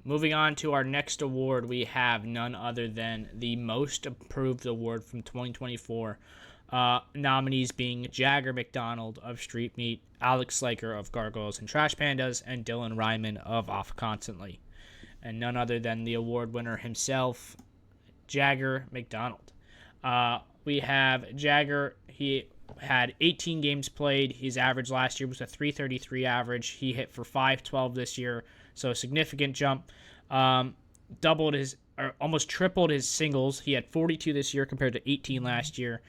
Moving on to our next award, we have none other than the Most Improved Award from 2024. Nominees being Jagger McDonald of Street Meat, Alex Slaker of Gargoyles and Trash Pandas, and Dylan Ryman of Off Constantly. And none other than the award winner himself, Jagger McDonald. We have Jagger. He had 18 games played. His average last year was a 333 average. He hit for 512 this year, so a significant jump. Almost tripled his singles. He had 42 this year compared to 18 last year.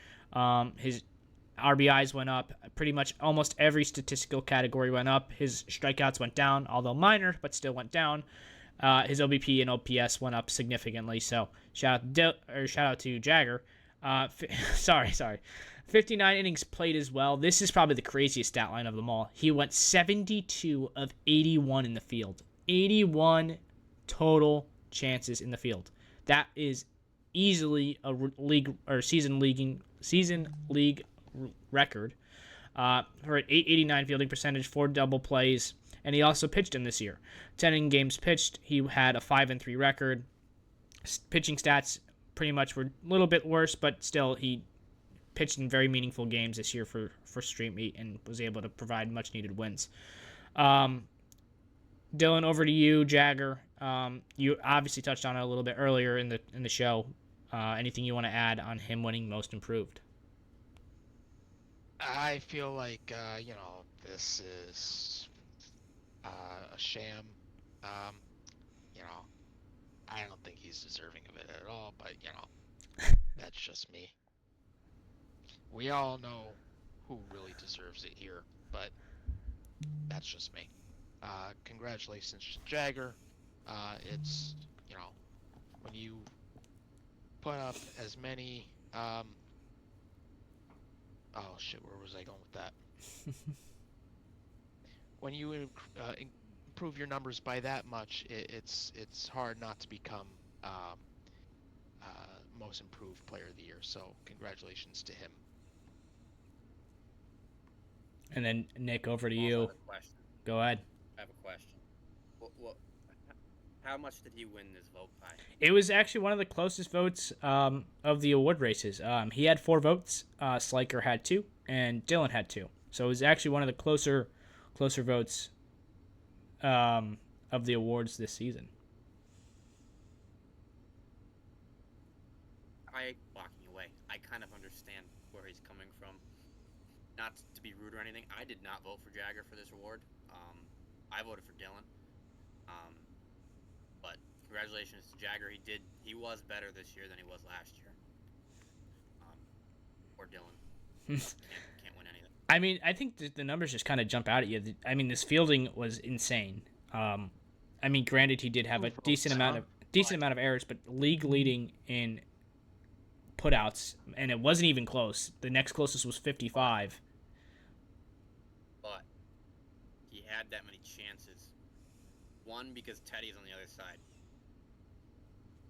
His RBIs went up. Pretty much almost every statistical category went up. His strikeouts went down, although minor, but still went down. His OBP and OPS went up significantly. So shout out to Jagger. 59 innings played as well. This is probably the craziest stat line of them all. He went 72 of 81 in the field. 81 total chances in the field. That is easily a season league record. For an 889 fielding percentage, 4 double plays, and he also pitched him this year. 10 games pitched, he had a 5-3 record. Pitching stats pretty much were a little bit worse, but still he pitched in very meaningful games this year for Street Meat and was able to provide much needed wins. Dylan, over to you. Jagger. You obviously touched on it a little bit earlier in the show. Anything you want to add on him winning Most Improved? I feel like this is a sham. You know, I don't think he's deserving of it at all. But that's just me. We all know who really deserves it here, but that's just me. Congratulations to Jagger. It's when you put up as many. Oh shit, where was I going with that? When you improve your numbers by that much, it's hard not to become Most Improved Player of the Year. So congratulations to him. And then Nick, over to I you. have a question. Go ahead. I have a question. How much did he win this vote by? It was actually one of the closest votes of the award races. He had 4 votes. Sliker had 2, and Dylan had 2. So it was actually one of the closer votes of the awards this season. Walking away. I kind of understand where he's coming from. Not to be rude or anything, I did not vote for Jagger for this award. I voted for Dylan. But congratulations to Jagger. He was better this year than he was last year. Or Dylan. can't win anything. I mean, I think the numbers just kind of jump out at you. I mean, this fielding was insane. I mean, granted, he did have a decent amount of errors, but league leading in putouts, and it wasn't even close. The next closest was 55. But he had that many chances. One, because Teddy's on the other side,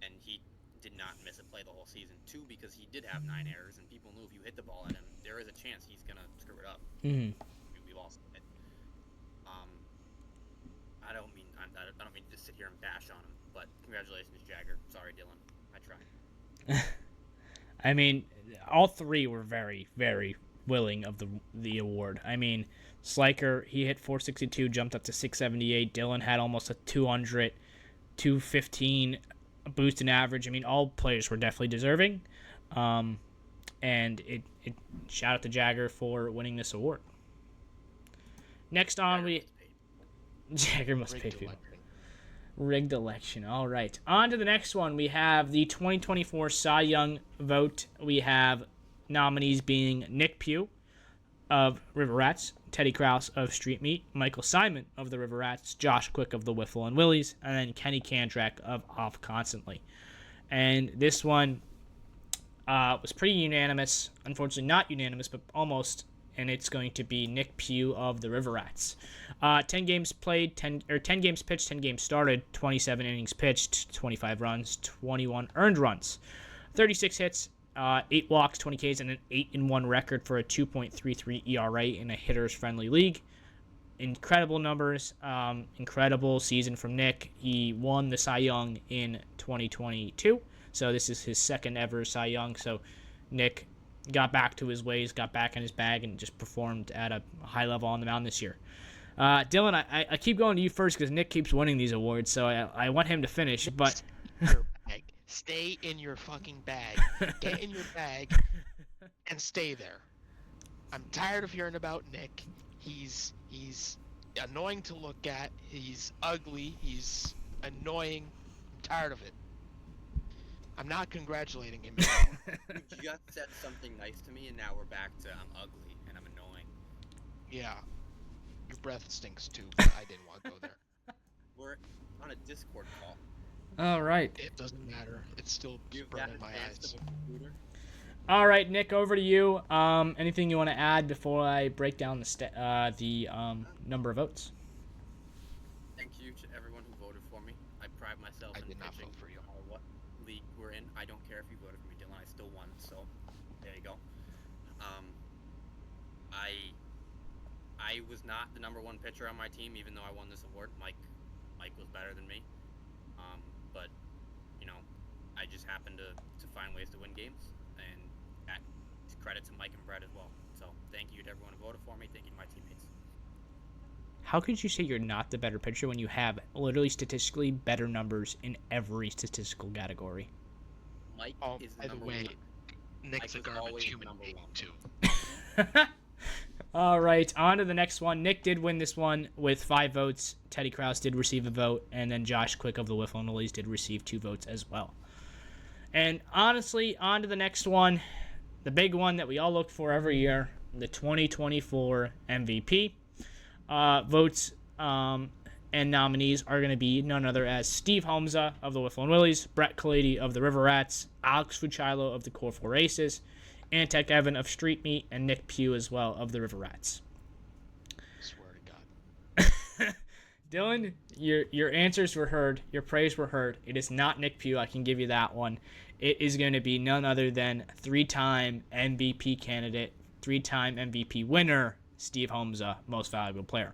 and he did not miss a play the whole season. 2, because he did have 9 errors, and people knew if you hit the ball at him, there is a chance he's gonna screw it up. Mm-hmm. We've all seen it. I don't mean to sit here and bash on him, but congratulations, Jagger. Sorry, Dylan. I tried. I mean, all 3 were very, very willing of the award. I mean, Sliker, he hit 462, jumped up to 678. Dylan had almost a 200, 215 boost in average. I mean, all players were definitely deserving. And it shout out to Jagger for winning this award. Next on, Jagger must pay people. Rigged election. All right. On to the next one. We have the 2024 Cy Young vote. We have nominees being Nick Pugh of River Rats, Teddy Krause of Street Meat, Michael Simon of the River Rats, Josh Quick of the Wiffle and Willies, and then Kenny Kandrak of Off Constantly. And this one was pretty unanimous. Unfortunately, not unanimous, but almost. And it's going to be Nick Pugh of the River Rats. 10 games played, 10 games pitched, 10 games started, 27 innings pitched, 25 runs, 21 earned runs, 36 hits, 8 walks, 20 Ks, and an 8-1 record for a 2.33 ERA in a hitters-friendly league. Incredible numbers, incredible season from Nick. He won the Cy Young in 2022, so this is his second ever Cy Young. So Nick got back to his ways, got back in his bag, and just performed at a high level on the mound this year. Dylan, I keep going to you first because Nick keeps winning these awards, so I want him to finish. But stay in your fucking bag. Get in your bag and stay there. I'm tired of hearing about Nick. He's annoying to look at. He's ugly. He's annoying. I'm tired of it. I'm not congratulating him anymore. You just said something nice to me, and now we're back to I'm ugly and I'm annoying. Yeah. Your breath stinks too, but I didn't want to go there. We're on a Discord call. all right. It doesn't matter. It's still burning my eyes. All right, Nick, over to you. Anything you want to add before I break down the number of votes? Thank you to everyone who voted for me. I pride myself in did not pitching vote for you. no matter what league we're in. I don't care if you voted for me, Dylan. I still won, so there you go. I I was not the number one pitcher on my team, even though I won this award. Mike was better than me. But you know, I just happened to find ways to win games, and that is credit to Mike and Brett as well. So thank you to everyone who voted for me. Thank you to my teammates. How could you say you're not the better pitcher when you have literally statistically better numbers in every statistical category? Mike is the by the number way, one. Nick's a Mike was garbage always human number being one. too. All right, on to the next one. Nick did win this one with 5 votes. Teddy Krause did receive a vote, and then Josh Quick of the Whiffle Nullies did receive 2 votes as well. And honestly, on to the next one, the big one that we all look for every year, the 2024 MVP. Votes and nominees are going to be none other as Steve Holmza of the Whiffle and Willies, Brett Kalady of the River Rats, Alex Fuchilo of the Core 4 Aces, Antec Evan of Street Meat, and Nick Pugh as well of the River Rats. Swear to God. Dylan, your answers were heard. Your praise were heard. It is not Nick Pugh. I can give you that one. It is going to be none other than 3-time MVP candidate, 3-time MVP winner, Steve Holmza, most valuable player.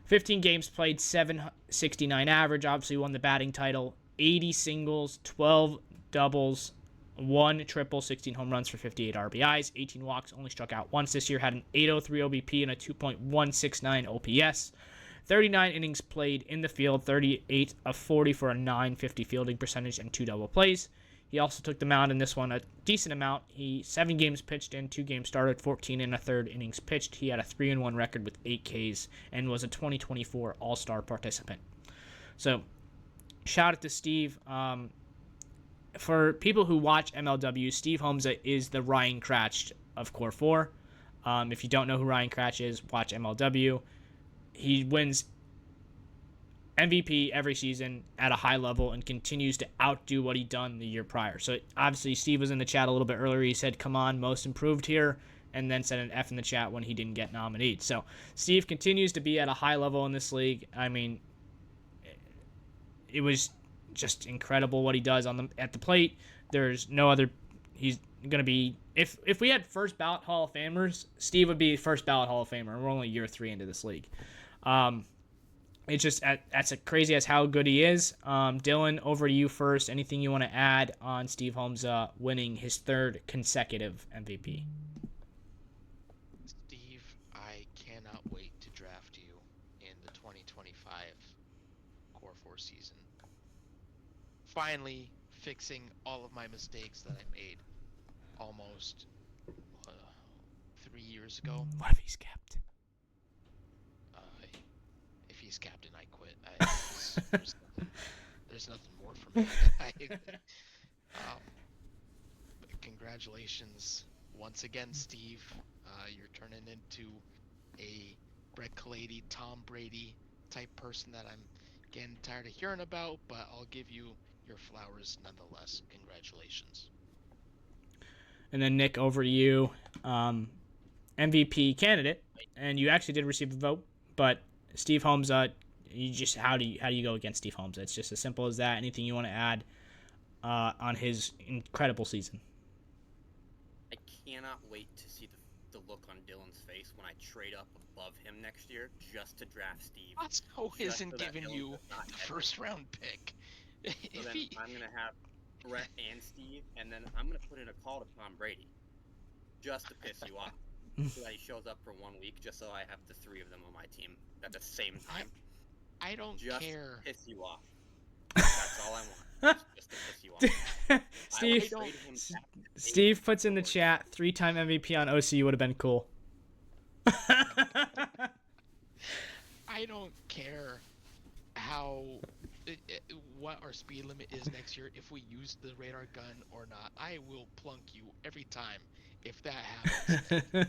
15 games played, 769 average, obviously won the batting title, 80 singles, 12 doubles, 1 triple, 16 home runs for 58 RBIs, 18 walks, only struck out once this year, had an 803 OBP and a 2.169 OPS. 39 innings played in the field, 38 of 40 for a 950 fielding percentage and 2 double plays. He also took the mound in this one a decent amount. 7 games pitched in, 2 games started, 14 and a third innings pitched. He had a 3-1 record with 8 Ks and was a 2024 All-Star participant. So, shout out to Steve. For people who watch MLW, Steve Holmza is the Ryan Kratch of Core 4. If you don't know who Ryan Kratch is, watch MLW. He wins MVP every season at a high level and continues to outdo what he'd done the year prior. So obviously Steve was in the chat a little bit earlier. He said, come on, most improved here, and then said an F in the chat when he didn't get nominated. So Steve continues to be at a high level in this league. I mean, it was just incredible what he does at the plate. There's no other. He's going to be, if we had first ballot Hall of Famers, Steve would be first ballot Hall of Famer. We're only year 3 into this league. It's just that's crazy as how good he is. Dylan, over to you first. Anything you want to add on Steve Holmza winning his 3rd consecutive MVP? Steve, I cannot wait to draft you in the 2025 Core 4 season. Finally fixing all of my mistakes that I made almost 3 years ago. What if he's kept? If he's captain, I quit. There's nothing more for me. But congratulations once again, Steve. You're turning into a Brett Kalady, Tom Brady type person that I'm getting tired of hearing about, but I'll give you your flowers nonetheless. Congratulations. And then Nick, over to you. MVP candidate, and you actually did receive a vote, but Steve Holmza, how do you go against Steve Holmza? It's just as simple as that. Anything you want to add on his incredible season? I cannot wait to see the look on Dylan's face when I trade up above him next year just to draft Steve. Costco Just isn't so that giving Dylan you does not the ever- first round pick. So If then he, I'm gonna have Brett and Steve, and then I'm gonna put in a call to Tom Brady, just to piss you off. So that he shows up for 1 week, just so I have the 3 of them on my team at the same time. I don't Just care. piss you off. That's all I want. Just to piss you off. Steve, I would trade him back to the Steve puts in the chat 3-time MVP on OCU would have been cool. I don't care what our speed limit is next year if we use the radar gun or not. I will plunk you every time if that happens.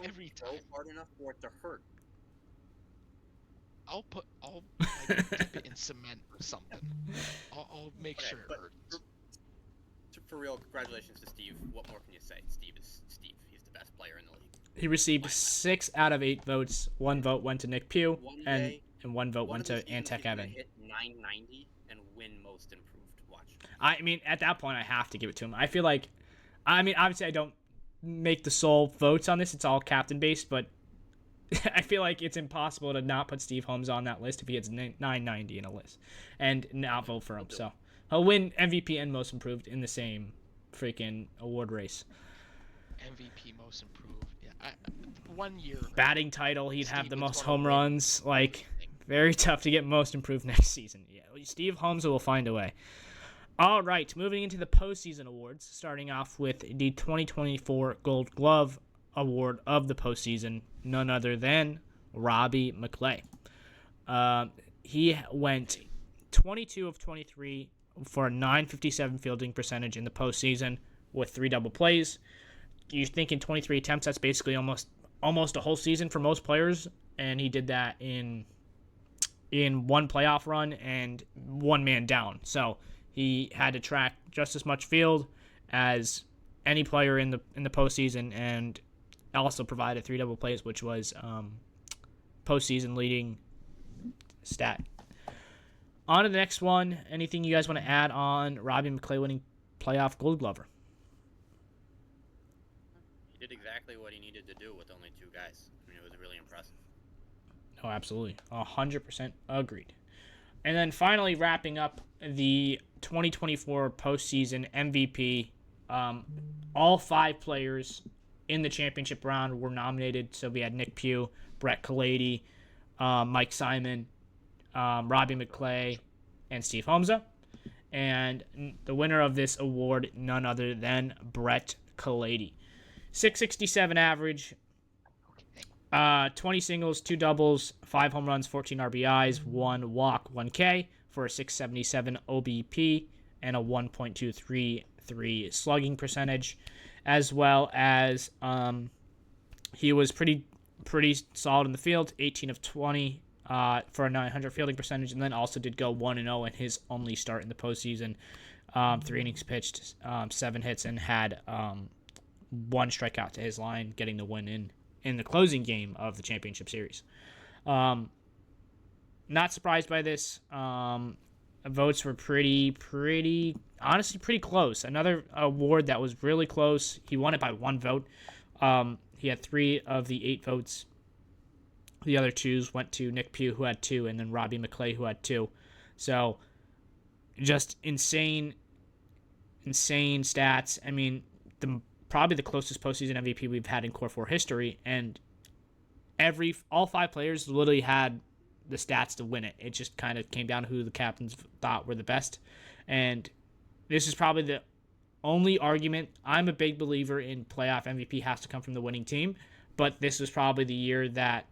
Every Throw time. hard enough for it to hurt. I'll like, dip it in cement or something. I'll make Okay, sure it but hurts. For real, congratulations to Steve. What more can you say? Steve is Steve. He's the best player in the league. He received 6 out of 8 votes. 1 vote went to Nick Pugh, and 1 vote went to Antec Evan. Hit 990 and win most improved. Watch. I mean, at that point, I have to give it to him. I feel like, I mean, obviously, I don't make the sole votes on this. It's all captain based, but I feel like it's impossible to not put Steve Holmes on that list if he hits 990 in a list and not vote for him. So he'll win MVP and most improved in the same freaking award race. MVP most improved. Yeah, 1 year. Batting title, he'd have the most Stevens home wanna win runs. Like, everything. very tough to get most improved next season. Yeah, Steve Holmes will find a way. All right, moving into the postseason awards, starting off with the 2024 Gold Glove Award of the postseason, none other than Robbie McClay. He went 22 of 23 for a 957 fielding percentage in the postseason with 3 double plays. You think in 23 attempts, that's basically almost a whole season for most players, and he did that in one playoff run and one man down. So he had to track just as much field as any player in the postseason, and also provided 3 double plays, which was postseason leading stat. On to the next one. Anything you guys want to add on Robbie McClay winning playoff Gold Glover? He did exactly what he needed to do with only 2 guys. I mean, it was really impressive. Oh, absolutely. 100% agreed. And then finally wrapping up the 2024 postseason MVP, all 5 players in the championship round were nominated. So we had Nick Pugh, Brett Kalady, Mike Simon, Robbie McClay, and Steve Homza. And the winner of this award, none other than Brett Kalady. 667 average, 20 singles, 2 doubles, 5 home runs, 14 RBIs, 1 walk, 1 K for a 677 OBP and a 1.233 slugging percentage, as well as he was pretty solid in the field, 18 of 20 for a 900 fielding percentage, and then also did go 1-0 in his only start in the postseason. 3 innings pitched, 7 hits, and had 1 strikeout to his line, getting the win in the closing game of the championship series. Not surprised by this. Votes were honestly pretty close. Another award that was really close. He won it by 1 vote. He had 3 of the 8 votes. The other 2 went to Nick Pugh, who had 2, and then Robbie McClay, who had 2. So, just insane stats. I mean, probably the closest postseason MVP we've had in Core 4 history, and all 5 players literally had the stats to win it. It just kind of came down to who the captains thought were the best, and this is probably the only argument. I'm a big believer in playoff MVP has to come from the winning team, but this was probably the year that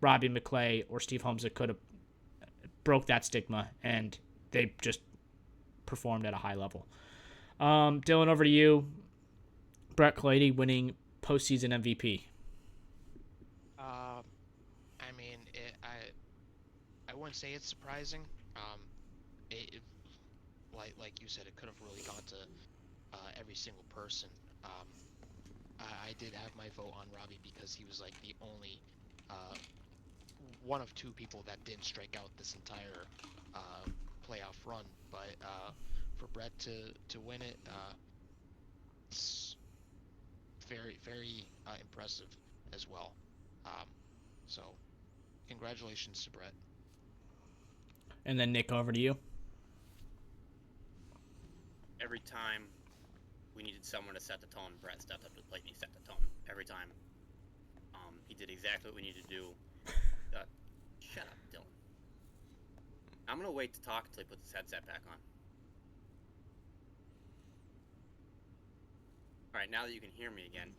Robbie McClay or Steve Homza could have broke that stigma, and they just performed at a high level. Dylan, over to you. Brett Kalady winning postseason MVP. I mean, I wouldn't say it's surprising. Like you said, it could have really gone to every single person. I did have my vote on Robbie because he was like the only one of 2 people that didn't strike out this entire playoff run. But for Brett to win it, it's very, very impressive as well. So, congratulations to Brett. And then Nick, over to you. Every time we needed someone to set the tone, Brett stepped up to the plate and he set the tone. Every time. He did exactly what we needed to do. Shut up, Dylan. I'm going to wait to talk until he puts his headset back on. Alright, now that you can hear me again.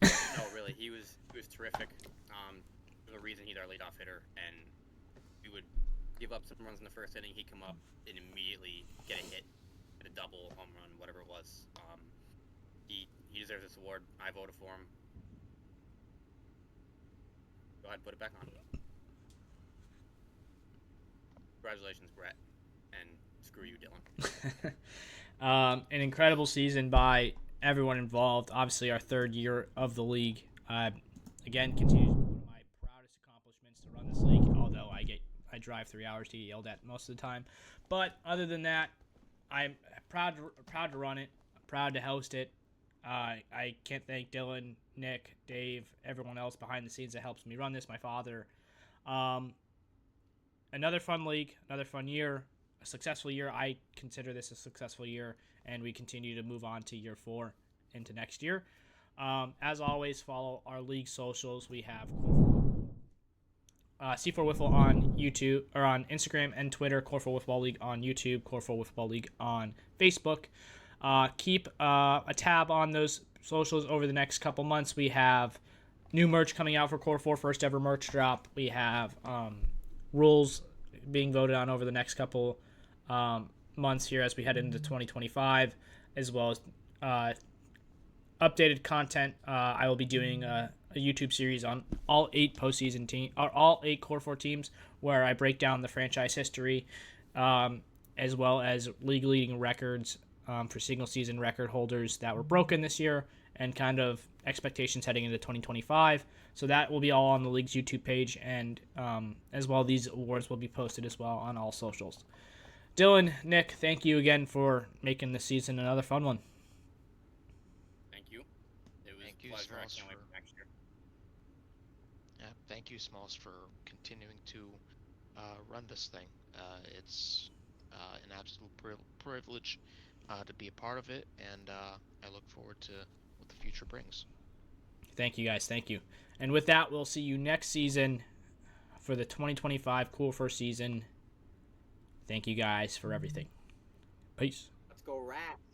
No, really, he was terrific. There's a reason he's our leadoff hitter, and we would give up some runs in the first inning, he'd come up and immediately get a hit, get a double, home run, whatever it was. He deserves this award. I voted for him. Go ahead and put it back on. Congratulations, Brett, and screw you, Dylan. An incredible season by everyone involved. Obviously, our 3rd year of the league. Again, continues one of my proudest accomplishments to run this league. Although I drive 3 hours to get yelled at most of the time, but other than that, I'm proud to run it. I'm proud to host it. I can't thank Dylan, Nick, Dave, everyone else behind the scenes that helps me run this, my father. Another fun league, another fun year, a successful year. I consider this a successful year, and we continue to move on to year 4 into next year. As always, follow our league socials. We have C4 Wiffle on YouTube or on Instagram and Twitter. Core4 Wiffball League on YouTube. Core4 Wiffball League on Facebook. Keep a tab on those socials over the next couple months. We have new merch coming out for Core 4, first ever merch drop. We have rules being voted on over the next couple months here as we head into 2025, as well as updated content. I will be doing a YouTube series on all 8 postseason team or all 8 Core 4 teams, where I break down the franchise history, as well as league leading records for single season record holders that were broken this year, and kind of expectations heading into 2025. So that will be all on the league's YouTube page, and as well, these awards will be posted as well on all socials. Dylan, Nick, thank you again for making this season another fun one. Thank you. It was Thank a you, pleasure. I Smalls, can't wait for for next year. yeah, thank you, Smalls, for continuing to run this thing. It's an absolute privilege to be a part of it, and I look forward to what the future brings. Thank you, guys. Thank you. And with that, we'll see you next season for the 2025 Cool First season. Thank you, guys, for everything. Peace. Let's go Rats.